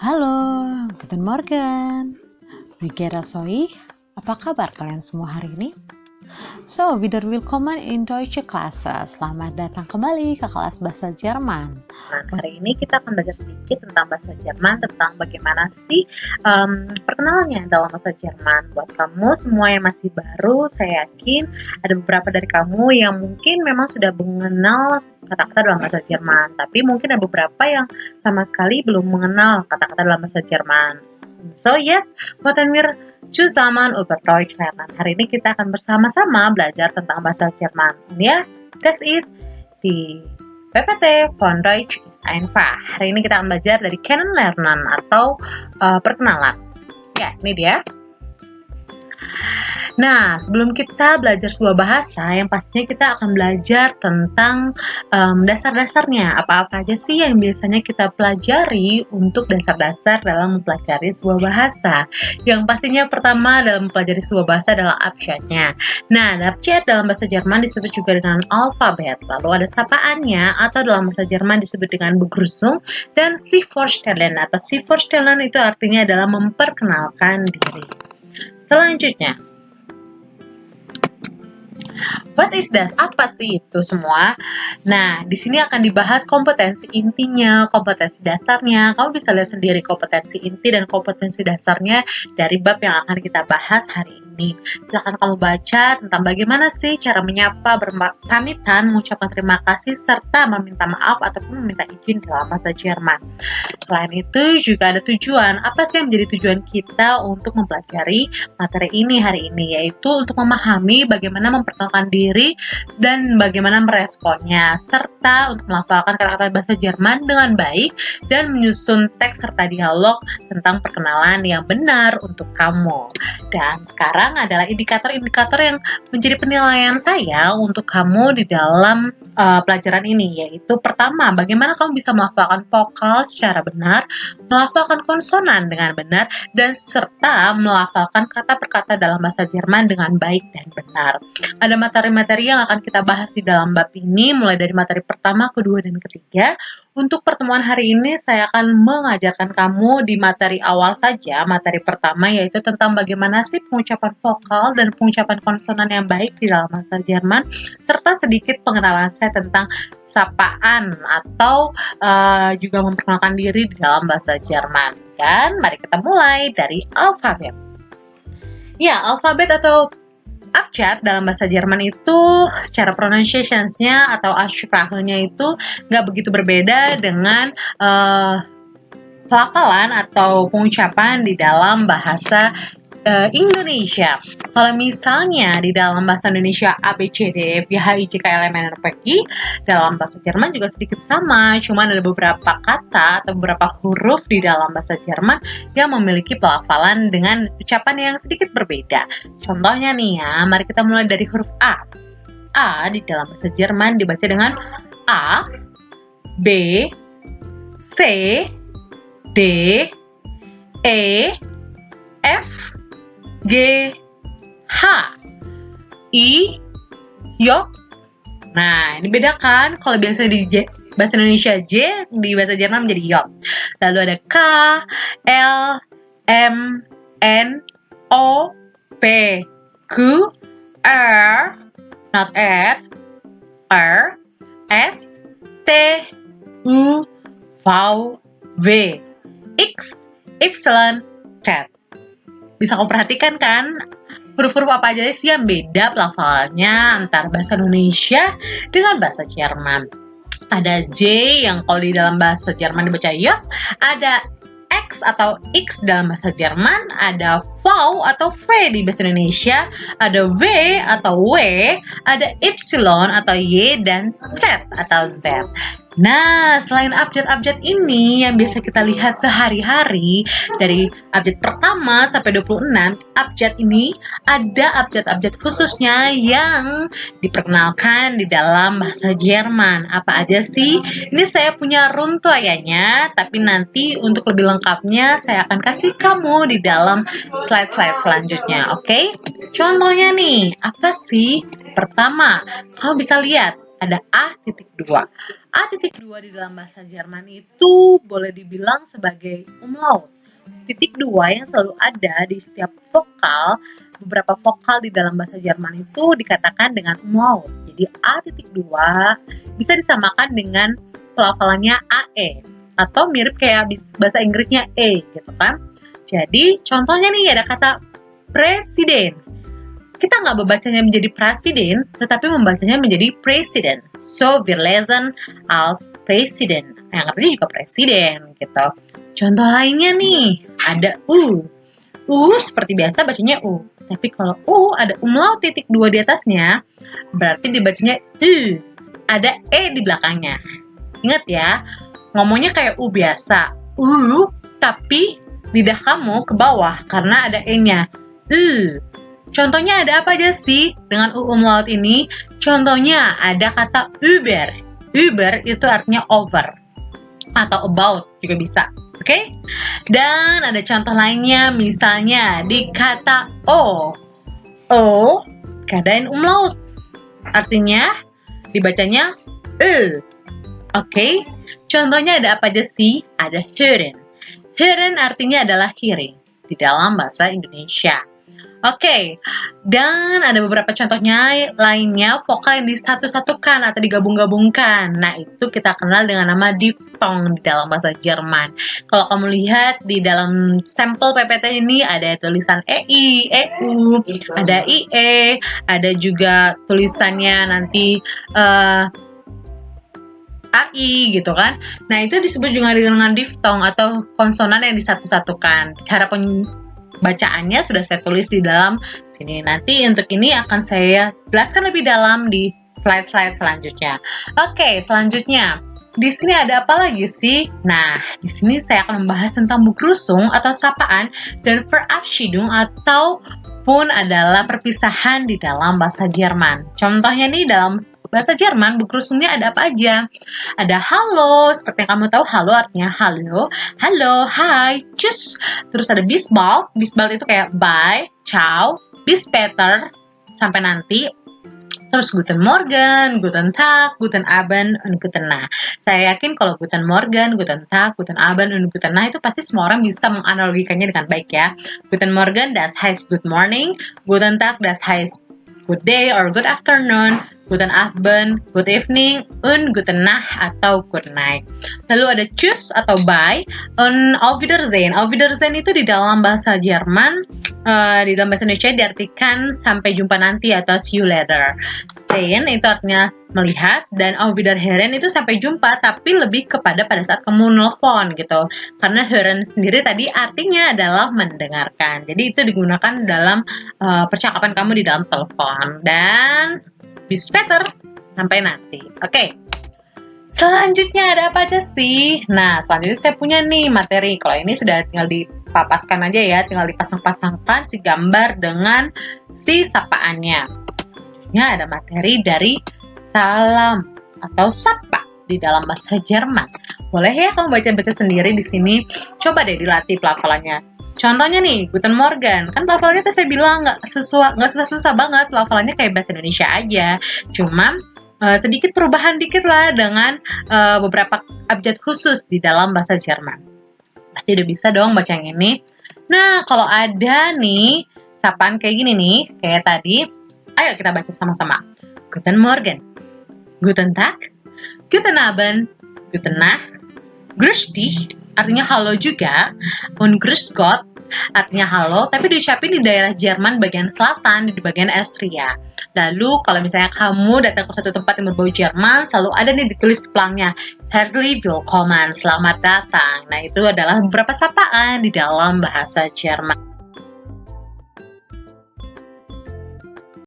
Halo, guten Morgen. Wie geht es euch? Apa kabar kalian semua hari ini? So, wieder willkommen in Deutsche Klasse. Selamat datang kembali ke kelas bahasa Jerman. Nah, hari ini kita akan belajar sedikit tentang bahasa Jerman, tentang bagaimana sih perkenalannya dalam bahasa Jerman. Buat kamu semua yang masih baru, saya yakin ada beberapa dari kamu yang mungkin memang sudah mengenal kata-kata dalam bahasa Jerman, tapi mungkin ada beberapa yang sama sekali belum mengenal kata-kata dalam bahasa Jerman. So yes, wollen wir zusammen über Deutsch lernen. Hari ini kita akan bersama-sama belajar tentang bahasa Jerman. Ya, das ist die PPT von Deutsch ist einfach. Hari ini kita akan belajar dari kennenlernen atau perkenalan. Ya, ini dia. Nah, sebelum kita belajar sebuah bahasa, yang pastinya kita akan belajar tentang dasar-dasarnya. Apa-apa aja sih yang biasanya kita pelajari untuk dasar-dasar dalam mempelajari sebuah bahasa. Yang pastinya pertama dalam mempelajari sebuah bahasa adalah abjadnya. Nah, abjad dalam bahasa Jerman disebut juga dengan alfabet. Lalu ada sapaannya atau dalam bahasa Jerman disebut dengan Begrüßung dan sich vorstellen atau sich vorstellen itu artinya adalah memperkenalkan diri. Selanjutnya, what is that? Apa sih itu semua? Nah, di sini akan dibahas kompetensi intinya, kompetensi dasarnya. Kamu bisa lihat sendiri kompetensi inti dan kompetensi dasarnya dari bab yang akan kita bahas hari ini. Silahkan kamu baca tentang bagaimana sih cara menyapa, berpamitan, mengucapkan terima kasih, serta meminta maaf ataupun meminta izin dalam bahasa Jerman. Selain itu juga ada tujuan. Apa sih yang menjadi tujuan kita untuk mempelajari materi ini hari ini? Yaitu untuk memahami bagaimana memperkenalkan diri dan bagaimana meresponnya, serta untuk melafalkan kata-kata bahasa Jerman dengan baik dan menyusun teks serta dialog tentang perkenalan yang benar untuk kamu. Dan sekarang adalah indikator-indikator yang menjadi penilaian saya untuk kamu di dalam pelajaran ini, yaitu pertama, bagaimana kamu bisa melafalkan vokal secara benar, melafalkan konsonan dengan benar, dan serta melafalkan kata per kata dalam bahasa Jerman dengan baik dan benar. Ada materi-materi yang akan kita bahas di dalam bab ini, mulai dari materi pertama, kedua, dan ketiga. Untuk pertemuan hari ini, saya akan mengajarkan kamu di materi awal saja, materi pertama, yaitu tentang bagaimana sih pengucapan vokal dan pengucapan konsonan yang baik di dalam bahasa Jerman, serta sedikit pengenalan saya tentang sapaan atau juga memperkenalkan diri di dalam bahasa Jerman. Dan mari kita mulai dari alfabet. Ya, alfabet atau abjad dalam bahasa Jerman itu secara pronunciation-nya atau Aussprache-nya itu nggak begitu berbeda dengan pelafalan atau pengucapan di dalam bahasa Indonesia. Kalau misalnya di dalam bahasa Indonesia A, B, C, D, F, G, H, I, J, K, L, M, N, O, P, Q, dalam bahasa Jerman juga sedikit sama, cuman ada beberapa kata atau beberapa huruf di dalam bahasa Jerman yang memiliki pelafalan dengan ucapan yang sedikit berbeda. Contohnya nih ya, mari kita mulai dari huruf A. A di dalam bahasa Jerman dibaca dengan A, B, C, D, E, F, G, H, I, Y. Nah, ini beda kan? Kalau biasa di bahasa Indonesia J, di bahasa Jerman menjadi Y. Lalu ada K, L, M, N, O, P, Q, R, not R, S, T, U, V, W, X, Y, Z. Bisa kamu perhatikan kan, huruf-huruf apa aja sih yang beda pelafalannya antara bahasa Indonesia dengan bahasa Jerman. Ada J yang kalau di dalam bahasa Jerman dibaca Y, ada X atau X dalam bahasa Jerman, ada V atau V di bahasa Indonesia, ada W atau W, ada Y atau Y, dan Z atau Z. Nah, selain abjad-abjad ini yang biasa kita lihat sehari-hari, dari abjad pertama sampai 26, abjad ini ada abjad-abjad khususnya yang diperkenalkan di dalam bahasa Jerman. Apa aja sih? Ini saya punya runtutannya, tapi nanti untuk lebih lengkapnya saya akan kasih kamu di dalam slide-slide selanjutnya, oke? Contohnya nih, apa sih? Pertama, kamu bisa lihat ada A.2. A.2 di dalam bahasa Jerman itu boleh dibilang sebagai umlaut. Titik 2 yang selalu ada di setiap vokal, beberapa vokal di dalam bahasa Jerman itu dikatakan dengan umlaut. Jadi A.2 bisa disamakan dengan pelafalannya AE atau mirip kayak bahasa Inggrisnya E gitu kan. Jadi contohnya nih ada kata presiden. Kita nggak membacanya menjadi presiden, tetapi membacanya menjadi presiden. So, wir lesen als presiden. Yang artinya juga presiden, gitu. Contoh lainnya nih, ada U. U seperti biasa bacanya U. Tapi kalau U ada umlaut titik 2 di atasnya, berarti dibacanya U. Ada E di belakangnya. Ingat ya, ngomongnya kayak U biasa. U, tapi lidah kamu ke bawah karena ada E-nya. U. Contohnya ada apa aja sih dengan U umlaut ini? Contohnya ada kata Uber. Uber itu artinya over atau about juga bisa. Oke? Dan ada contoh lainnya misalnya di kata O. O keadaan umlaut. Artinya dibacanya E. Oke? Contohnya ada apa aja sih? Ada hören. Hören artinya adalah hearing di dalam bahasa Indonesia. Oke, dan ada beberapa contohnya lainnya vokal yang disatu-satukan atau digabung-gabungkan. Nah, itu kita kenal dengan nama diphthong di dalam bahasa Jerman. Kalau kamu lihat di dalam sampel PPT ini ada tulisan EI, EU, ada IE, ada juga tulisannya nanti AI gitu kan. Nah, itu disebut juga dengan diphthong atau konsonan yang disatu-satukan. Cara bacaannya sudah saya tulis di dalam sini. Nanti untuk ini akan saya jelaskan lebih dalam di slide-slide selanjutnya. Oke, selanjutnya. Di sini ada apa lagi sih? Nah, di sini saya akan membahas tentang begrüßung atau sapaan dan Verabschiedung ataupun adalah perpisahan di dalam bahasa Jerman. Contohnya nih dalam bahasa Jerman, begrüßungnya ada apa aja? Ada halo, seperti yang kamu tahu halo artinya halo, halo, hai, tschüss. Terus ada bis bald itu kayak bye, ciao, bis später, sampai nanti. Terus Guten Morgen, Guten Tag, Guten Abend, und Guten Nacht. Saya yakin kalau Guten Morgen, Guten Tag, Guten Abend, und Guten Nacht itu pasti semua orang bisa menganalogikannya dengan baik ya. Guten Morgen, das heißt good morning. Guten Tag, das heißt good day or good afternoon. Guten Abend, good evening, und Guten Nacht atau good night. Lalu ada Tschüss atau bye, und Auf Wiedersehen. Auf Wiedersehen itu di dalam bahasa Jerman, di dalam bahasa Indonesia diartikan sampai jumpa nanti atau see you later. Sehen itu artinya melihat, dan Auf Wiederhören itu sampai jumpa, tapi lebih kepada pada saat kamu nelfon gitu. Karena hören sendiri tadi artinya adalah mendengarkan. Jadi itu digunakan dalam percakapan kamu di dalam telepon. Dan bis später, sampai nanti. Oke. Selanjutnya ada apa aja sih? Nah, selanjutnya saya punya nih materi. Kalau ini sudah tinggal dipapaskan aja ya, tinggal dipasang-pasangkan si gambar dengan si sapaannya. Selanjutnya ada materi dari salam atau sapa di dalam bahasa Jerman. Boleh ya kamu baca-baca sendiri di sini. Coba deh dilatih pelafalannya. Contohnya nih, Guten Morgen. Kan pelafalannya tadi saya bilang nggak susah-susah banget. Pelafalannya kayak bahasa Indonesia aja. Cuma sedikit perubahan dikit lah dengan beberapa abjad khusus di dalam bahasa Jerman. Pasti udah bisa dong baca yang ini. Nah, kalau ada nih sapaan kayak gini nih, kayak tadi, ayo kita baca sama-sama. Guten Morgen, Guten Tag, Guten Abend, Guten Nacht, Grüß dich, artinya halo juga, und Grüß Gott, artinya halo, tapi diucapin di daerah Jerman bagian selatan, di bagian Austria. Lalu kalau misalnya kamu datang ke suatu tempat yang berbau Jerman, selalu ada nih ditulis di pelangnya, Herzlich willkommen, selamat datang. Nah, itu adalah beberapa sapaan di dalam bahasa Jerman.